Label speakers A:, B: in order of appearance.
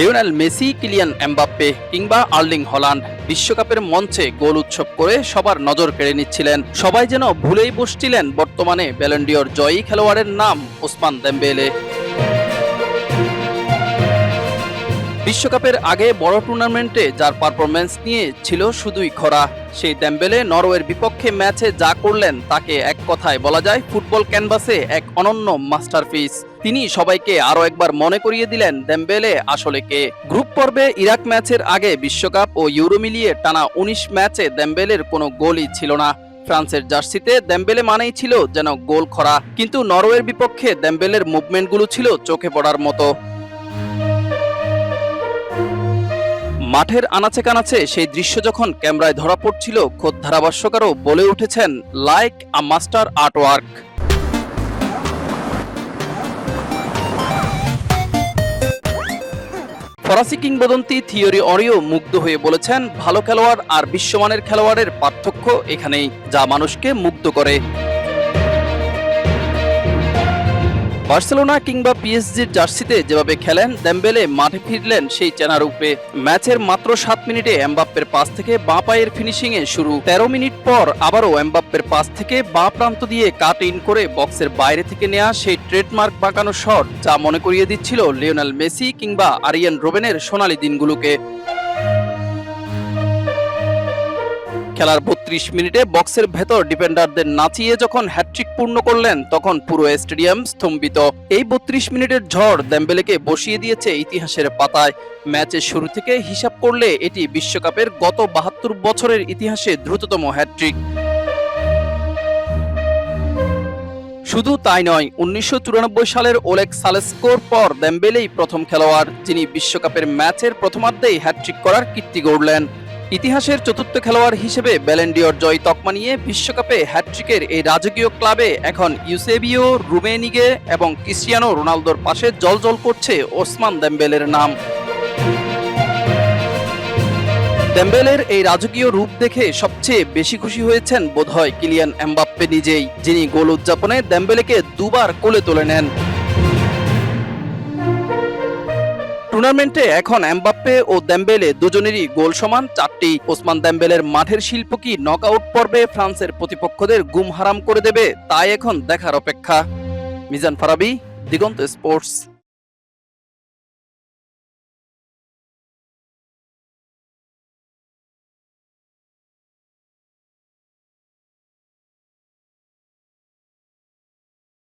A: Lionel Messi, Kylian Mbappe কিংবা Erling Haaland বিশ্বকাপের মঞ্চে গোল উৎসব করে সবার নজর কেড়ে নিচ্ছিলেন। সবাই যেন ভুলেই বসছিলেন বর্তমানে ব্যালন ডি'অর জয়ী খেলোয়াড়ের নাম ওসমান দেমবেলে। বিশ্বকাপের আগে বড় টুর্নামেন্টে যার পারফরম্যান্স নিয়ে ছিল শুধুই খরা, সেই দেমবেলে নরওয়ের বিপক্ষে ম্যাচে যা করলেন তাকে এক কথায় বলা যায় ফুটবল ক্যানভাসে এক অনন্য মাস্টারপিস। তিনি সবাইকে আরও একবার মনে করিয়ে দিলেন দেমবেলে আসলে কে। গ্রুপ পর্বে ইরাক ম্যাচের আগে বিশ্বকাপ ও ইউরো মিলিয়ে টানা ১৯ ম্যাচে দেমবেলের কোনো গোলই ছিল না। ফ্রান্সের জার্সিতে দেমবেলে মানেই ছিল যেন গোল খরা, কিন্তু নরওয়ের বিপক্ষে দেমবেলের মুভমেন্টগুলো ছিল চোখে পড়ার মতো। মাঠের আনাচে কানাচে সেই দৃশ্য যখন ক্যামেরায় ধরা পড়ছিল, খোদ ধারাভাষ্যকারও বলে উঠেছেন লাইক আ মাস্টার আর্টওয়ার্ক। ফরাসি কিংবদন্তি থিওরি অরিও মুগ্ধ হয়ে বলেছেন, ভালো খেলোয়াড় আর বিশ্বমানের খেলোয়াড়ের পার্থক্য এখানেই, যা মানুষকে মুগ্ধ করে। বার্সেলোনা কিংবা পিএসজির জার্সিতে যেভাবে খেলেন, দেমবেলে মাঠে ফিরলেন সেই চেনা রূপে। ম্যাচের মাত্র ৭ মিনিটে এমবাপ্পের পাস থেকে বাঁ পায়ের ফিনিশিংয়ে শুরু। ১৩ মিনিট পর আবারও এমবাপ্পের পাস থেকে বাঁ প্রান্ত দিয়ে কাট ইন করে বক্সের বাইরে থেকে নেওয়া সেই ট্রেডমার্ক বাঁকানো শট, যা মনে করিয়ে দিচ্ছিল লিওনেল মেসি কিংবা আরিয়ান রোবেনের সোনালী দিনগুলোকে। খেলার ৩২ মিনিটে বক্সের ভেতর ডিফেন্ডারদের নাচিয়ে যখন হ্যাটট্রিক পূর্ণ করলেন, তখন পুরো স্টেডিয়াম স্তম্ভিত। এই ৩২ মিনিটের ঝড় দেমবেলেকে বসিয়ে দিয়েছে ইতিহাসের পাতায়। ম্যাচের শুরু থেকে হিসাব করলে এটি বিশ্বকাপের গত ৭২ বছরের ইতিহাসে দ্রুততম হ্যাটট্রিক। শুধু তাই নয়, ১৯৯৪ সালের ওলেগ সালেস্কোর পর দেমবেলেই প্রথম খেলোয়াড় যিনি বিশ্বকাপের ম্যাচের প্রথমার্ধেই হ্যাটট্রিক করার কীর্তি গড়লেন। ইতিহাসের চতুর্থ খেলোয়াড় হিসেবে ব্যালন ডি'অর জয় তকমা নিয়ে বিশ্বকাপে হ্যাটট্রিকের এই রাজকীয় ক্লাবে এখন ইউসেবিও, রুমেনিগে এবং ক্রিস্টিয়ানো রোনালদোর পাশে জ্বলজ্বল করছে ওসমান দেমবেলের নাম। দেমবেলের এই রাজকীয় রূপ দেখে সবচেয়ে বেশি খুশি হয়েছেন বোধহয় কিলিয়ান এমবাপ্পে নিজেই, যিনি গোল উদযাপনে দেমবেলেকে দুবার কোলে তুলে নেন। টুর্নামেন্টে এখন এমবাপ্পে ও দেমবেলে দুজনেরই গোল সমান ৪টি। ওসমান দেমবেলের মাঠের শিল্প কি নকআউট পর্বে ফ্রান্সের প্রতিপক্ষদের গুম হারাম করে দেবে, তাই এখন দেখার অপেক্ষা। মিজান ফারাবি, দিগন্ত স্পোর্টস।